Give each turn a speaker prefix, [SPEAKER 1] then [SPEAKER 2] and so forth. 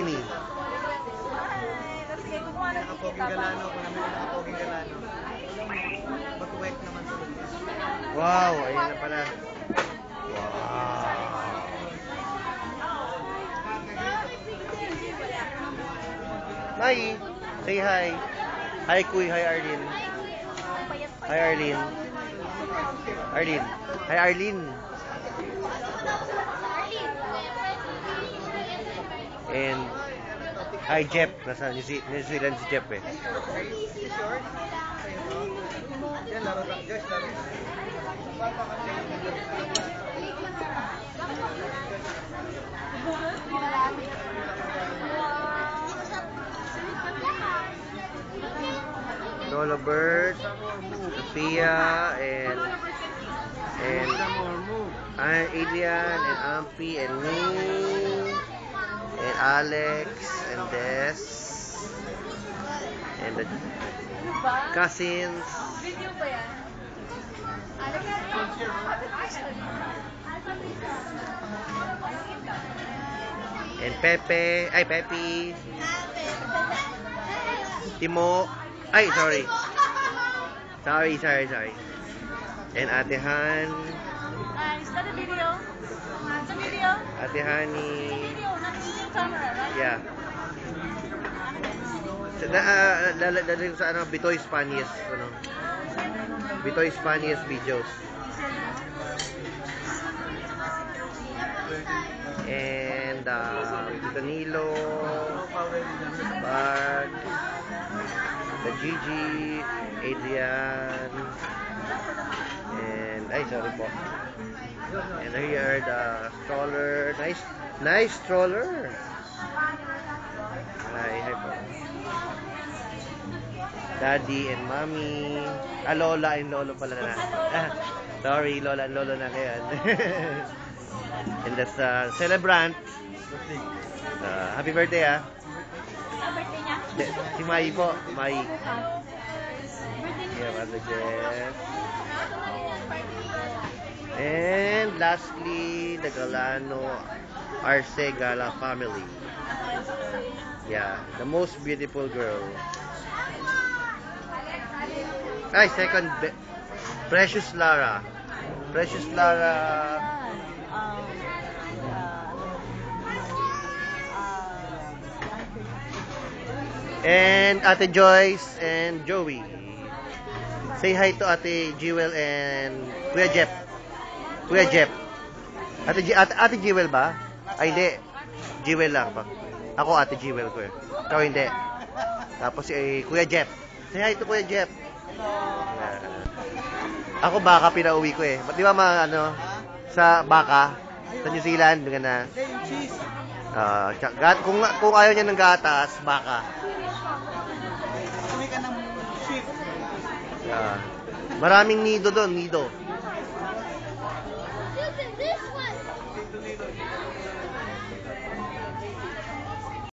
[SPEAKER 1] Mami.
[SPEAKER 2] Nakapoging galano. Kung namin nakapoging galano. Matuwek naman to.
[SPEAKER 1] Wow, ayan na pala. Wow. Mai, say hi. Hi, Kuy. Hi, Arlene. Hi, Arlene. Arlene. Hi, Arlene. And hi, Jeff. Nasa New Zealand si Jeff eh.
[SPEAKER 2] Yan, laro na. Joyce, laro na.
[SPEAKER 1] Lola Bird, Sophia, and Adrian, and Ampi, and me, and Alex, and Des, and the cousins. And Pepe, ay Pepe, Timo, ay sorry. Sorry. And Ate Han.
[SPEAKER 3] Is that a video? It's a video?
[SPEAKER 1] Ate Hani.
[SPEAKER 3] Video, not using camera, right?
[SPEAKER 1] Yeah. Lalagay ko sa ano, Bitoy Spanish, ano. Bitoy Spanish videos. And Tito Nilo, Bart, the Gigi, Adrian, and ay sorry po. And here the stroller, nice stroller. Hi po. Daddy and Mommy. Lola and Lolo pala na. Sorry, Lola and Lolo na ngayon. And that's celebrant. Happy birthday
[SPEAKER 3] Birthday niya?
[SPEAKER 1] Si Mai po. Mai.
[SPEAKER 3] Birthday
[SPEAKER 1] Yeah, Mother Jeff. And lastly, the Galano Arce Gala family. Yeah, the most beautiful girl. Ay, second, Precious Lara. Precious Lara. And Ate Joyce and Joey. Say hi to Ate Jewel and Kuya Jeff. Kuya Jeff. Ate Jewel ba? Ay, hindi. Jewel lang pa. Ako Ate Jewel ko eh. Ikaw hindi. Tapos si Kuya Jeff. Say hi to Kuya Jeff. Ako baka pinauwi ko eh. Di ba ano, sa baka, sa New Zealand, doon na. Kung ayaw niya ng gatas, baka.
[SPEAKER 2] Sumay ka ng sheep.
[SPEAKER 1] Maraming nido doon, nido.